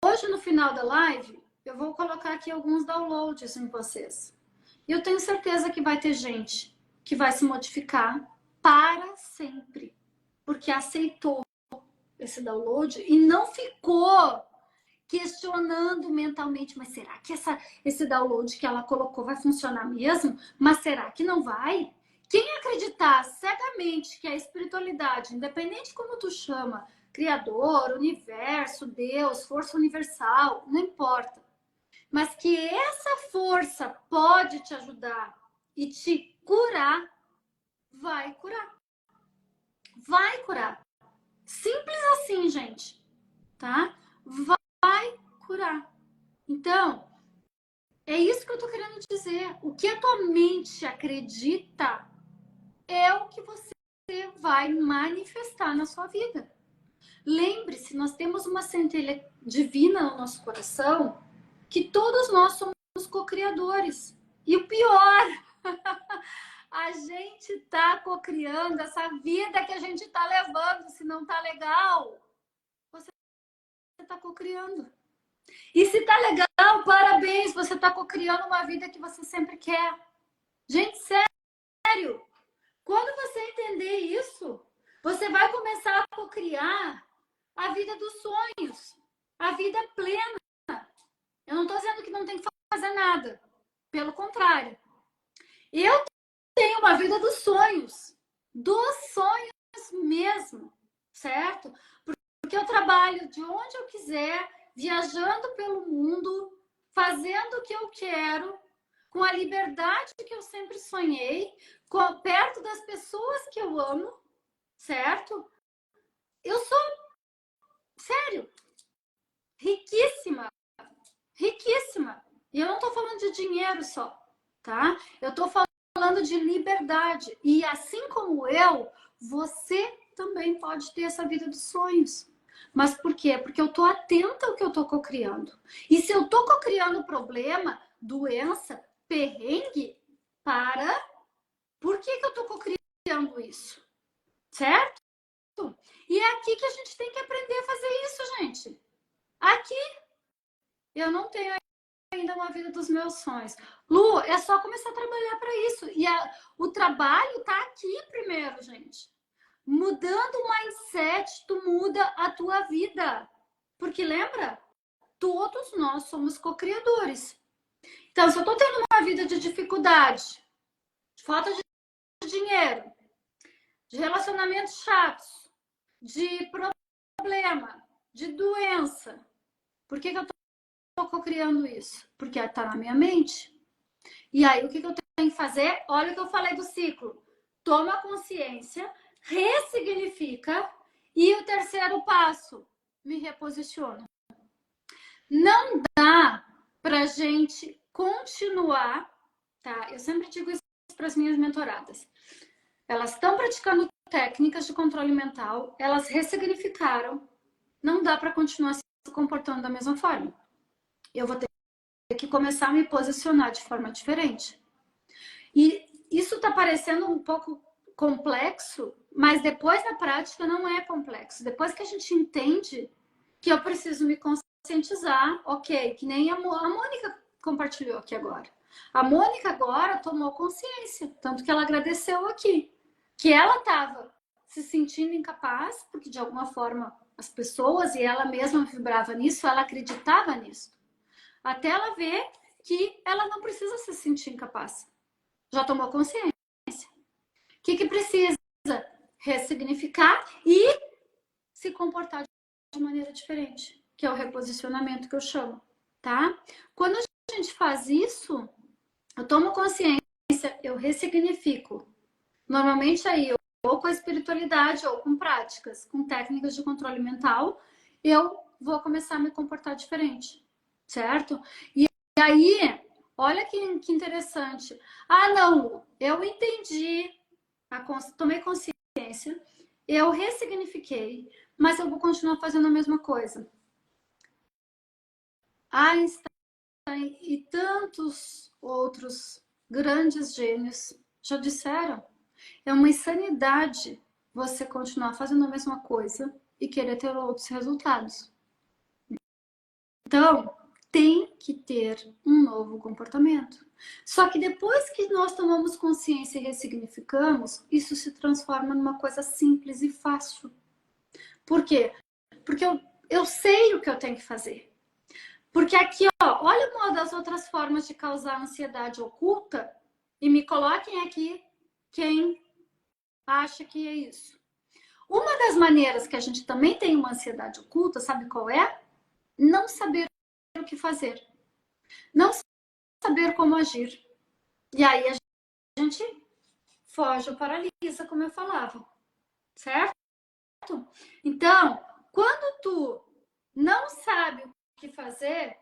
Speaker 1: Hoje, no final da live, eu vou colocar aqui alguns downloads em vocês. E eu tenho certeza que vai ter gente que vai se modificar para sempre. Porque aceitou esse download e não ficou questionando mentalmente, mas será que esse download que ela colocou vai funcionar mesmo? Mas será que não vai? Quem acreditar cegamente que a espiritualidade, independente como tu chama, Criador, Universo, Deus, Força Universal, não importa, mas que essa força pode te ajudar e te curar, vai curar. Vai curar. Simples assim, gente, tá? Vai curar. Então, é isso que eu tô querendo dizer. O que a tua mente acredita é o que você vai manifestar na sua vida. Lembre-se, nós temos uma centelha divina no nosso coração, que todos nós somos co-criadores. E o pior, a gente tá co-criando essa vida que a gente tá levando. Se não tá legal, você tá co-criando. E se tá legal, parabéns, você tá co-criando uma vida que você sempre quer. Gente, sério, quando você entender isso, você vai começar a co-criar a vida dos sonhos, a vida plena. Eu não tô dizendo que não tem que fazer nada. Pelo contrário. Eu tenho uma vida dos sonhos mesmo, certo? Porque eu trabalho de onde eu quiser, viajando pelo mundo, fazendo o que eu quero, com a liberdade que eu sempre sonhei, perto das pessoas que eu amo, certo? Eu sou, sério, riquíssima, riquíssima. E eu não tô falando de dinheiro só, tá? Eu tô falando de liberdade. E assim como eu, você também pode ter essa vida dos sonhos. Mas por quê? Porque eu tô atenta ao que eu tô cocriando. E se eu tô cocriando problema, doença, perrengue, por que eu tô cocriando isso? Certo? E é aqui que a gente tem que aprender a fazer isso, gente. Aqui. Eu não tenho ainda uma vida dos meus sonhos. Lu, é só começar a trabalhar para isso. E o trabalho tá aqui primeiro, gente. Mudando o mindset, tu muda a tua vida. Porque lembra? Todos nós somos co-criadores. Então, se eu tô tendo uma vida de dificuldade, de falta de dinheiro, de relacionamentos chatos, de problema, de doença, por que eu tô co-criando isso? Porque tá na minha mente. E aí, o que eu tenho que fazer? Olha o que eu falei do ciclo. Toma consciência, ressignifica e o terceiro passo, me reposiciona. Não dá pra gente continuar, tá? Eu sempre digo isso para as minhas mentoradas. Elas estão praticando técnicas de controle mental, elas ressignificaram. Não dá para continuar se comportando da mesma forma. Eu vou ter que começar a me posicionar de forma diferente. E isso tá parecendo um pouco complexo, Mas depois na prática não é complexo. Depois que a gente entende que eu preciso me conscientizar, ok, que nem a Mônica compartilhou aqui agora. A Mônica agora tomou consciência, tanto que ela agradeceu aqui, que ela estava se sentindo incapaz, porque de alguma forma as pessoas e ela mesma vibrava nisso, ela acreditava nisso. Até ela ver que ela não precisa se sentir incapaz. Já tomou consciência. O que precisa? Ressignificar e se comportar de maneira diferente, que é o reposicionamento que eu chamo, tá? Quando a gente faz isso, eu tomo consciência, eu ressignifico. Normalmente aí, ou com a espiritualidade, ou com práticas, com técnicas de controle mental, eu vou começar a me comportar diferente, certo? E aí, olha que interessante. Ah, não, eu entendi, tomei consciência, eu ressignifiquei, mas eu vou continuar fazendo a mesma coisa. Einstein e tantos outros grandes gênios já disseram. É uma insanidade você continuar fazendo a mesma coisa e querer ter outros resultados. Então, tem que ter um novo comportamento. Só que depois que nós tomamos consciência e ressignificamos, isso se transforma numa coisa simples e fácil. Por quê? Porque eu sei o que eu tenho que fazer. Porque aqui, ó, olha uma das outras formas de causar ansiedade oculta e me coloquem aqui quem acha que é isso. Uma das maneiras que a gente também tem uma ansiedade oculta, sabe qual é? Não saber o que fazer. Não saber como agir. E aí a gente foge ou paralisa, como eu falava. Certo? Então, quando tu não sabe o que fazer,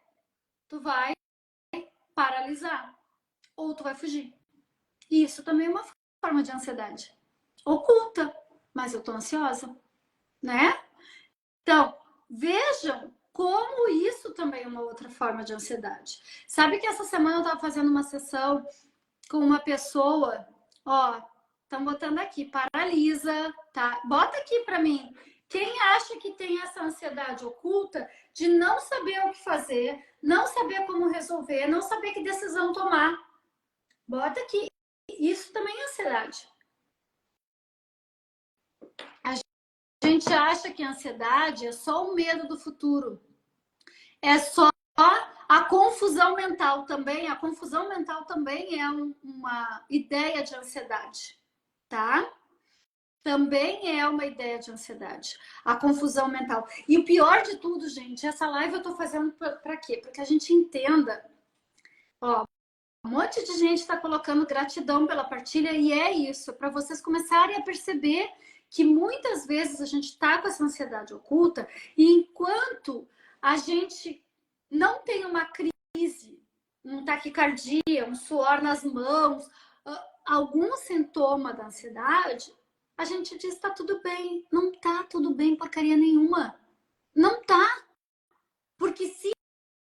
Speaker 1: tu vai paralisar ou tu vai fugir. E isso também é uma forma de ansiedade oculta, mas eu tô ansiosa, né? Então, vejam como isso também é uma outra forma de ansiedade. Sabe que essa semana eu estava fazendo uma sessão com uma pessoa, ó, estão botando aqui, paralisa, tá? Bota aqui para mim. Quem acha que tem essa ansiedade oculta de não saber o que fazer, não saber como resolver, não saber que decisão tomar? Bota aqui. Isso também é ansiedade. A gente acha que a ansiedade é só o medo do futuro. É só a confusão mental também. A confusão mental também é uma ideia de ansiedade, tá? Também é uma ideia de ansiedade. A confusão mental. E o pior de tudo, gente, essa live eu tô fazendo para quê? Para que a gente entenda. Ó, um monte de gente está colocando gratidão pela partilha e é isso, para vocês começarem a perceber que muitas vezes a gente está com essa ansiedade oculta e enquanto a gente não tem uma crise, um taquicardia, um suor nas mãos, algum sintoma da ansiedade, a gente diz tá tudo bem. Não tá tudo bem porcaria nenhuma. Não tá. Porque se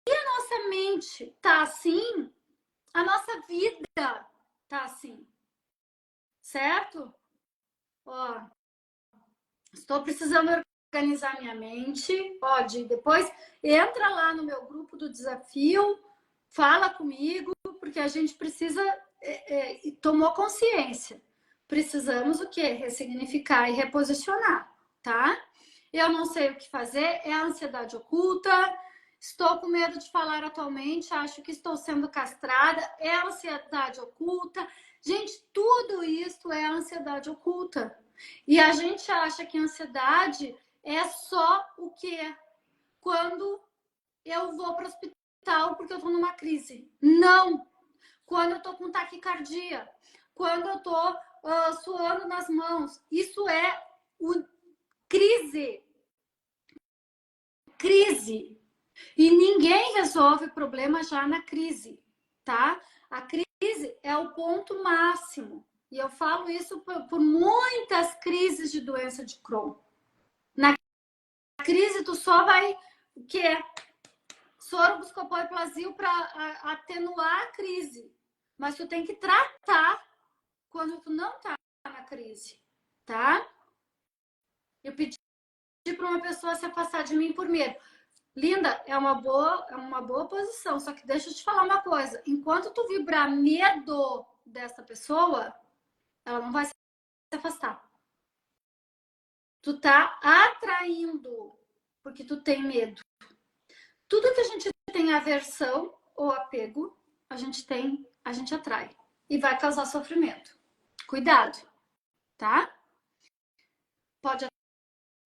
Speaker 1: a nossa mente tá assim, a nossa vida tá assim, certo? Ó, estou precisando organizar minha mente. Pode, depois entra lá no meu grupo do desafio, fala comigo, porque a gente precisa, tomou consciência. Precisamos o quê? Ressignificar e reposicionar, tá? Eu não sei o que fazer, é a ansiedade oculta. Estou com medo de falar atualmente, acho que estou sendo castrada, é a ansiedade oculta. Gente, tudo isso é a ansiedade oculta. E a gente acha que a ansiedade é só o quê? Quando eu vou para o hospital porque eu estou numa crise. Não! Quando eu estou com taquicardia, quando eu estou suando nas mãos. Isso é o crise. Crise. E ninguém resolve o problema já na crise, tá? A crise é o ponto máximo. E eu falo isso por muitas crises de doença de Crohn. Na crise, tu só vai o quê? Soro buscopan e plasio para atenuar a crise. Mas tu tem que tratar quando tu não tá na crise. tá? Eu pedi para uma pessoa se afastar de mim por medo. Linda, é uma boa posição, só que deixa eu te falar uma coisa. Enquanto tu vibrar medo dessa pessoa, ela não vai se afastar. Tu tá atraindo, porque tu tem medo. Tudo que a gente tem aversão ou apego, a gente atrai. E vai causar sofrimento. Cuidado, tá? Pode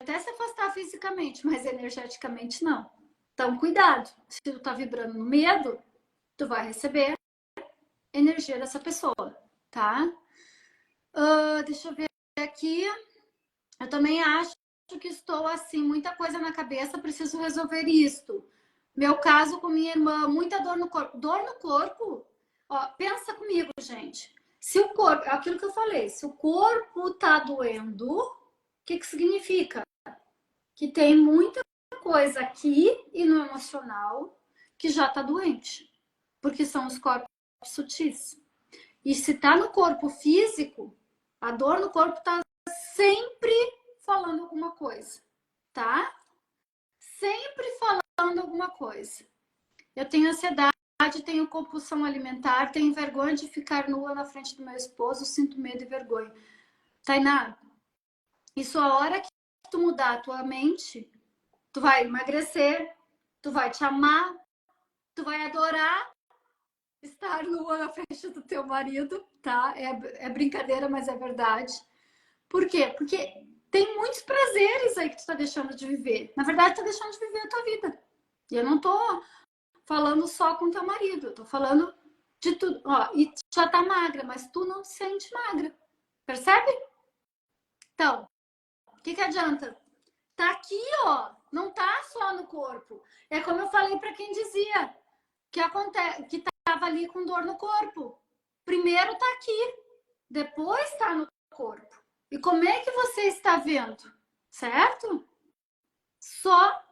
Speaker 1: até se afastar fisicamente, mas energeticamente não. Então, cuidado. Se tu tá vibrando no medo, tu vai receber energia dessa pessoa, tá? Deixa eu ver aqui. Eu também acho que estou assim, muita coisa na cabeça, preciso resolver isto. Meu caso com minha irmã, muita dor no corpo. Dor no corpo? Ó, pensa comigo, gente. Se o corpo, é aquilo que eu falei, se o corpo tá doendo, o que significa? Que tem muita coisa aqui e no emocional que já tá doente. Porque são os corpos sutis. E se tá no corpo físico, a dor no corpo tá sempre falando alguma coisa, tá? Sempre falando alguma coisa. Eu tenho ansiedade, tenho compulsão alimentar, tenho vergonha de ficar nua na frente do meu esposo, sinto medo e vergonha. Tainá, isso a hora que tu mudar a tua mente, tu vai emagrecer, tu vai te amar, tu vai adorar estar nua na frente do teu marido, tá? É brincadeira, mas é verdade. Por quê? Porque tem muitos prazeres aí que tu tá deixando de viver. Na verdade, tu tá deixando de viver a tua vida. E eu não tô falando só com teu marido, eu tô falando de tudo. Ó, e já tá magra, mas tu não te sente magra. Percebe? Então, o que adianta? Tá aqui, ó. Não tá só no corpo. É como eu falei para quem dizia que tava ali com dor no corpo. Primeiro tá aqui, depois tá no corpo. E como é que você está vendo? Certo? Só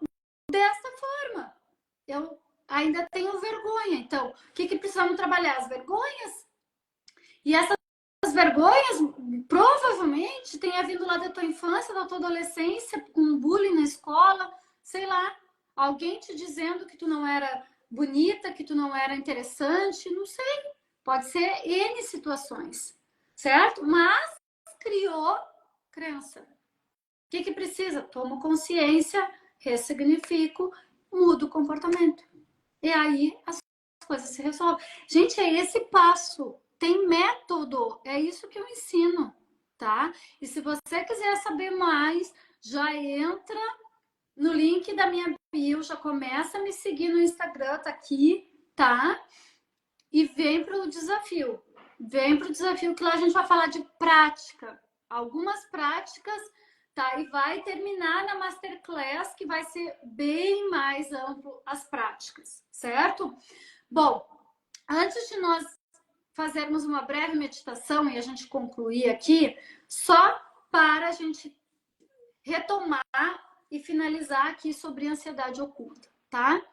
Speaker 1: dessa forma. Eu ainda tenho vergonha. Então, o que precisamos trabalhar? As vergonhas. E essas vergonhas provavelmente tenha vindo lá da tua infância, da tua adolescência, com bullying na escola, sei lá. Alguém te dizendo que tu não era bonita, que tu não era interessante, não sei. Pode ser N situações, certo? Mas criou crença. O que precisa? Tomo consciência, ressignifico, mudo o comportamento. E aí as coisas se resolvem. Gente, é esse passo. Tem método. É isso que eu ensino, tá? E se você quiser saber mais, já entra no link da minha bio, já começa a me seguir no Instagram, tá aqui, tá? E vem para o desafio. Vem para o desafio que lá a gente vai falar de prática. Algumas práticas, tá? E vai terminar na Masterclass, que vai ser bem mais amplo as práticas, certo? Bom, antes de nós fazermos uma breve meditação e a gente concluir aqui, só para a gente retomar e finalizar aqui sobre ansiedade oculta, tá? O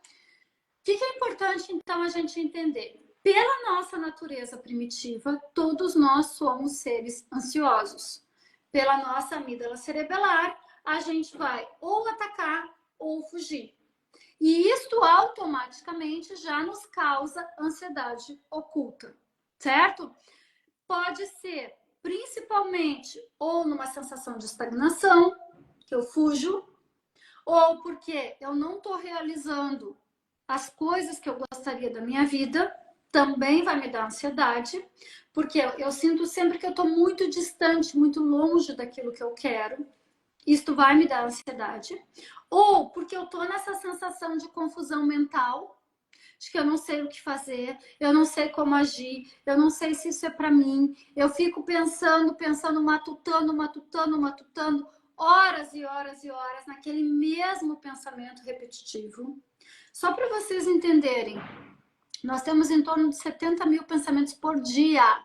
Speaker 1: que é importante, então, a gente entender? Pela nossa natureza primitiva, todos nós somos seres ansiosos. Pela nossa amígdala cerebelar, a gente vai ou atacar ou fugir. E isto automaticamente já nos causa ansiedade oculta, certo? Pode ser principalmente ou numa sensação de estagnação, que eu fujo, ou porque eu não estou realizando as coisas que eu gostaria da minha vida, também vai me dar ansiedade, porque eu sinto sempre que eu estou muito distante, muito longe daquilo que eu quero. Isto vai me dar ansiedade. Ou porque eu estou nessa sensação de confusão mental, de que eu não sei o que fazer, eu não sei como agir, eu não sei se isso é para mim. Eu fico pensando, matutando, horas e horas e horas naquele mesmo pensamento repetitivo. Só para vocês entenderem, nós temos em torno de 70 mil pensamentos por dia.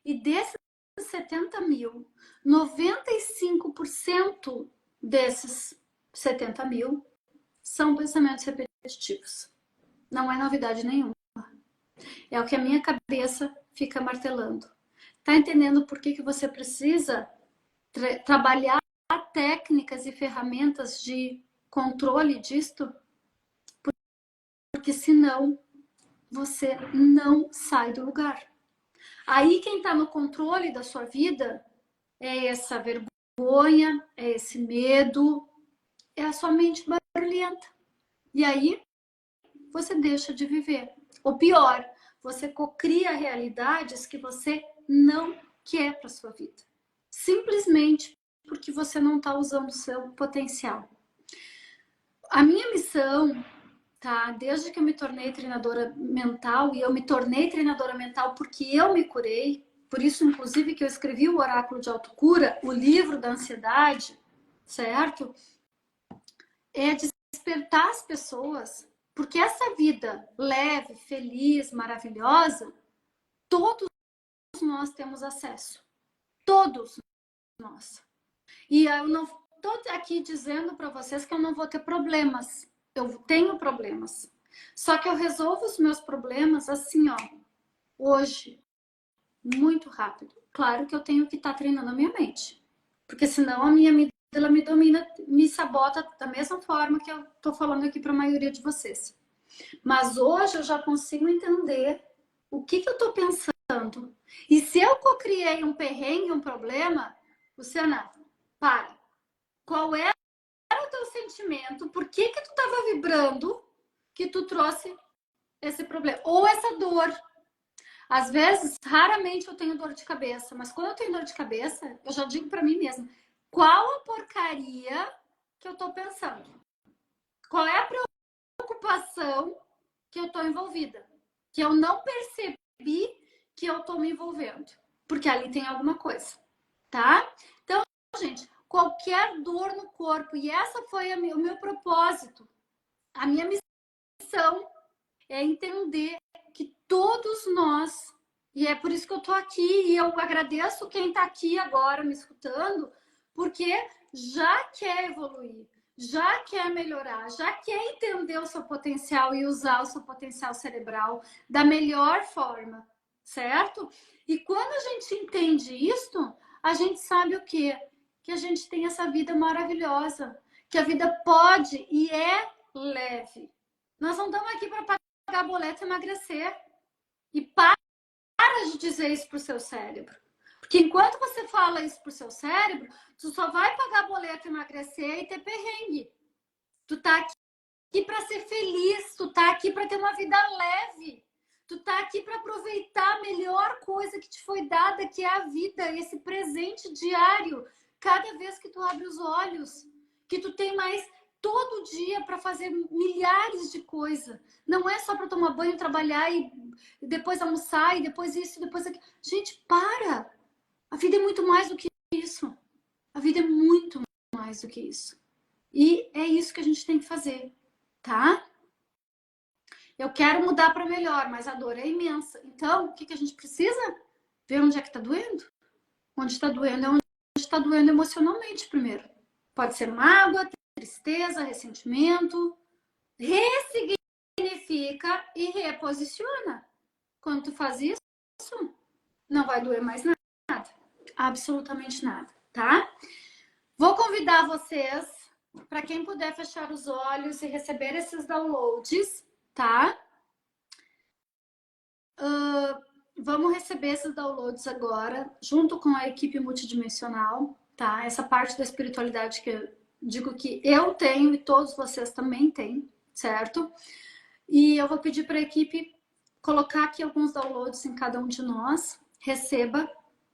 Speaker 1: E desses 70 mil, 95% desses 70 mil são pensamentos repetitivos. Não é novidade nenhuma. É o que a minha cabeça fica martelando. Tá entendendo por que você precisa trabalhar técnicas e ferramentas de controle disto, porque senão você não sai do lugar. Aí quem está no controle da sua vida é essa vergonha, é esse medo, é a sua mente barulhenta. E aí você deixa de viver. Ou pior, você cocria realidades que você não quer para sua vida. Simplesmente porque você não está usando o seu potencial. A minha missão, tá? Desde que eu me tornei treinadora mental, e eu me tornei treinadora mental porque eu me curei, por isso, inclusive, que eu escrevi o Oráculo de Autocura, o livro da ansiedade, certo? É despertar as pessoas, porque essa vida leve, feliz, maravilhosa, todos nós temos acesso. Todos nós. E eu não estou aqui dizendo para vocês que eu não vou ter problemas. Eu tenho problemas. Só que eu resolvo os meus problemas assim, ó, hoje, muito rápido. Claro que eu tenho que estar treinando a minha mente. Porque senão a minha amígdala me domina, me sabota da mesma forma que eu estou falando aqui para a maioria de vocês. Mas hoje eu já consigo entender o que eu estou pensando. E se eu cocriei um perrengue, um problema, Luciana, para. Qual era o teu sentimento? Por que tu estava vibrando que tu trouxe esse problema? Ou essa dor. Às vezes, raramente eu tenho dor de cabeça, mas quando eu tenho dor de cabeça, eu já digo para mim mesma, qual a porcaria que eu estou pensando? Qual é a preocupação que eu estou envolvida? Que eu não percebi que eu estou me envolvendo. Porque ali tem alguma coisa, tá? Então, gente, qualquer dor no corpo, e essa foi o meu propósito, a minha missão é entender que todos nós, e é por isso que eu tô aqui, e eu agradeço quem tá aqui agora me escutando, porque já quer evoluir, já quer melhorar, já quer entender o seu potencial e usar o seu potencial cerebral da melhor forma, certo? E quando a gente entende isso, a gente sabe o quê? Que a gente tem essa vida maravilhosa, que a vida pode e é leve. Nós não estamos aqui para pagar boleto e emagrecer. E para de dizer isso pro seu cérebro. Porque enquanto você fala isso pro seu cérebro, tu só vai pagar boleto, emagrecer e ter perrengue. Tu tá aqui para ser feliz, tu tá aqui para ter uma vida leve. Tu tá aqui para aproveitar a melhor coisa que te foi dada, que é a vida, esse presente diário, cada vez que tu abre os olhos, que tu tem mais todo dia para fazer milhares de coisas. Não é só para tomar banho, trabalhar e depois almoçar e depois isso, depois aquilo. Gente, para! A vida é muito mais do que isso. A vida é muito mais do que isso. E é isso que a gente tem que fazer, tá? Eu quero mudar para melhor, mas a dor é imensa. Então, o que a gente precisa? Ver onde é que está doendo. Onde está doendo é onde está doendo emocionalmente primeiro. Pode ser mágoa, tristeza, ressentimento. Ressignifica e reposiciona. Quando tu faz isso, não vai doer mais nada. Absolutamente nada, tá? Vou convidar vocês, para quem puder fechar os olhos e receber esses downloads, tá? Vamos receber esses downloads agora, junto com a equipe multidimensional, tá? Essa parte da espiritualidade que eu digo que eu tenho e todos vocês também têm, certo? E eu vou pedir para a equipe colocar aqui alguns downloads em cada um de nós. Receba,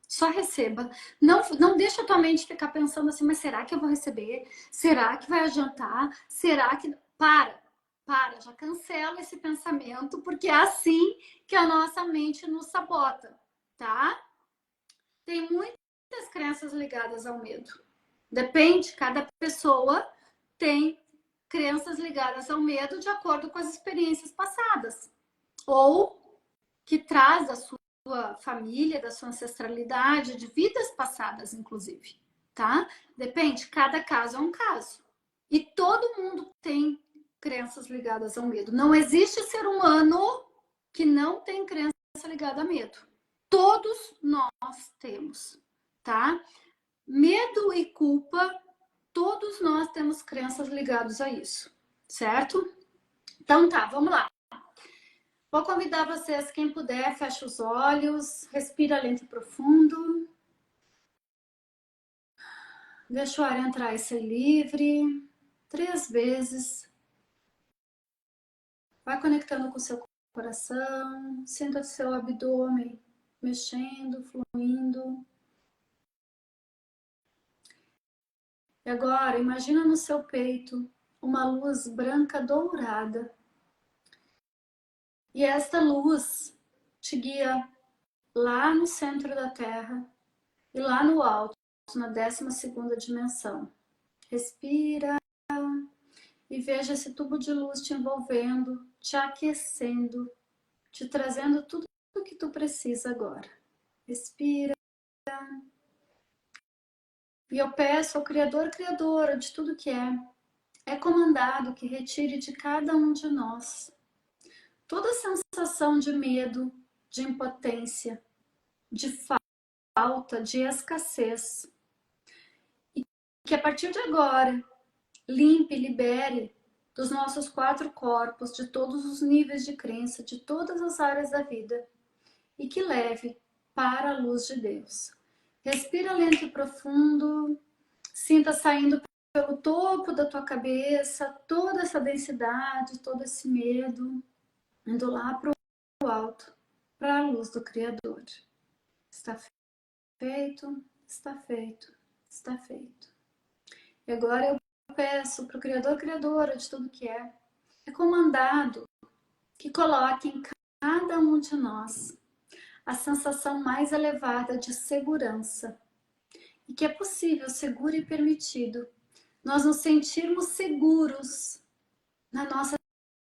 Speaker 1: só receba. Não deixa a tua mente ficar pensando assim, mas será que eu vou receber? Será que vai adiantar? Será que... Para, já cancela esse pensamento, porque é assim que a nossa mente nos sabota, tá? Tem muitas crenças ligadas ao medo. Depende, cada pessoa tem crenças ligadas ao medo de acordo com as experiências passadas. Ou que traz da sua família, da sua ancestralidade, de vidas passadas, inclusive, tá? Depende, cada caso é um caso. E todo mundo tem crenças ligadas ao medo. Não existe ser humano que não tem crença ligada a medo. Todos nós temos, tá? Medo e culpa, todos nós temos crenças ligadas a isso, certo? Então tá, vamos lá. Vou convidar vocês, quem puder, fecha os olhos, respira lento e profundo. Deixa o ar entrar e sair livre. 3 vezes. Vai conectando com o seu coração. Sinta o seu abdômen mexendo, fluindo. E agora, imagina no seu peito uma luz branca dourada. E esta luz te guia lá no centro da Terra e lá no alto, na 12ª dimensão. Respira e veja esse tubo de luz te envolvendo, te aquecendo, te trazendo tudo o que tu precisa agora. Respira. E eu peço ao Criador, Criadora de tudo que é comandado que retire de cada um de nós toda a sensação de medo, de impotência, de falta, de escassez. E que a partir de agora, limpe, libere dos nossos 4 corpos, de todos os níveis de crença, de todas as áreas da vida, e que leve para a luz de Deus. Respira lento e profundo, sinta saindo pelo topo da tua cabeça toda essa densidade, todo esse medo, indo lá para o alto, para a luz do Criador. Está feito, está feito, está feito. E agora eu peço para o Criador, Criadora de tudo que é comandado que coloque em cada um de nós a sensação mais elevada de segurança. E que é possível, seguro e permitido, nós nos sentirmos seguros na nossa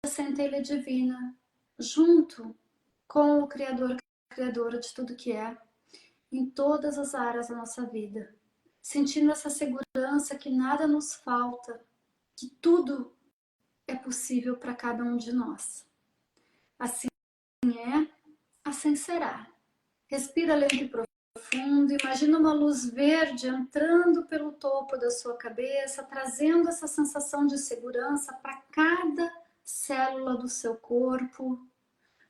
Speaker 1: centelha divina, junto com o Criador, Criadora de tudo que é, em todas as áreas da nossa vida. Sentindo essa segurança que nada nos falta, que tudo é possível para cada um de nós. Assim é, assim será. Respira lento e profundo, imagina uma luz verde entrando pelo topo da sua cabeça, trazendo essa sensação de segurança para cada célula do seu corpo,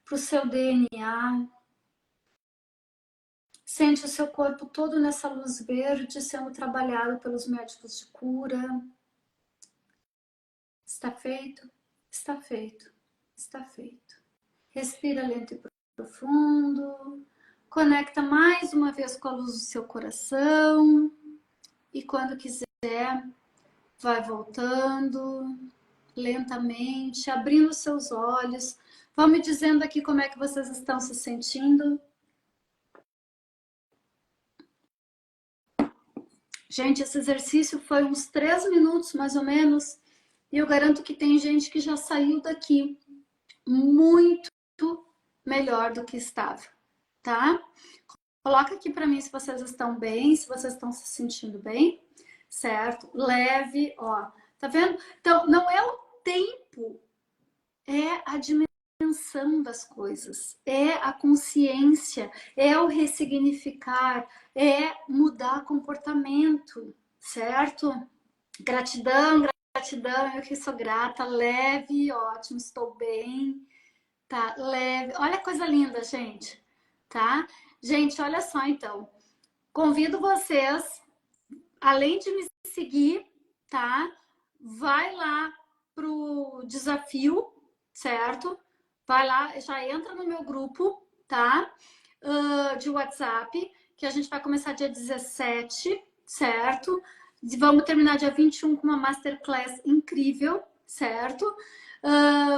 Speaker 1: para o seu DNA. Sente o seu corpo todo nessa luz verde sendo trabalhado pelos médicos de cura. Está feito? Está feito. Está feito. Respira lento e profundo. Conecta mais uma vez com a luz do seu coração. E quando quiser, vai voltando lentamente, abrindo seus olhos. Vão me dizendo aqui como é que vocês estão se sentindo. Gente, esse exercício foi uns 3 minutos, mais ou menos. E eu garanto que tem gente que já saiu daqui muito melhor do que estava, tá? Coloca aqui para mim se vocês estão bem, se vocês estão se sentindo bem, certo? Leve, ó. Tá vendo? Então, não é o tempo, é a dimensão das coisas, é a consciência, é o ressignificar, é mudar comportamento, certo? Gratidão, gratidão, eu que sou grata, leve, ótimo, estou bem, tá? Leve, olha que coisa linda, gente, tá? Gente, olha só então, convido vocês, além de me seguir, tá? Vai lá pro desafio, certo? Vai lá, já entra no meu grupo, tá? De WhatsApp, que a gente vai começar dia 17, certo? Vamos terminar dia 21 com uma masterclass incrível, certo?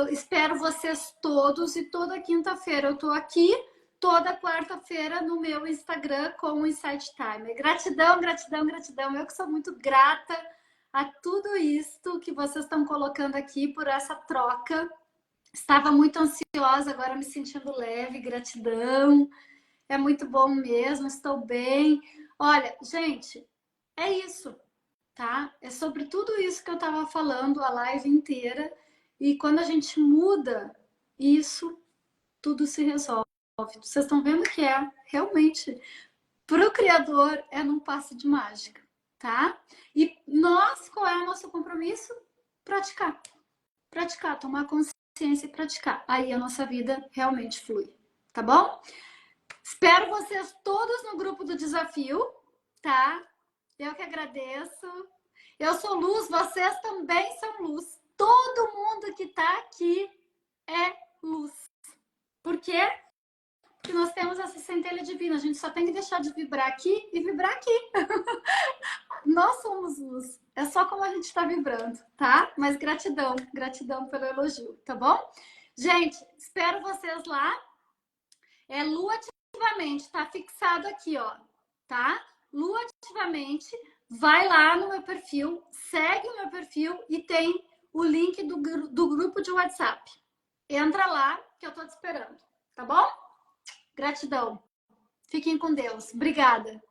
Speaker 1: Espero vocês todos e toda quinta-feira eu tô aqui, toda quarta-feira no meu Instagram com o Insight Time. Gratidão, gratidão, gratidão. Eu que sou muito grata a tudo isto que vocês estão colocando aqui por essa troca. Estava muito ansiosa, agora me sentindo leve, gratidão. É muito bom mesmo, estou bem. Olha, gente, é isso, tá? É sobre tudo isso que eu estava falando a live inteira. E quando a gente muda isso, tudo se resolve. Vocês estão vendo que realmente, para o Criador, é num passe de mágica. tá? E nós, qual é o nosso compromisso? Praticar. Praticar, tomar consciência e praticar. Aí a nossa vida realmente flui, tá bom? Espero vocês todos no grupo do desafio, tá? Eu que agradeço. Eu sou luz, vocês também são luz. Todo mundo que tá aqui é luz. Por quê? Porque nós temos essa centelha divina. A gente só tem que deixar de vibrar aqui e vibrar aqui. Nós somos luz. É só como a gente está vibrando, tá? Mas gratidão, gratidão pelo elogio, tá bom? Gente, espero vocês lá. É Lua ativamente, tá fixado aqui, ó, tá? Lua ativamente, vai lá no meu perfil, segue o meu perfil e tem o link do grupo de WhatsApp. Entra lá que eu tô te esperando, tá bom? Gratidão. Fiquem com Deus. Obrigada.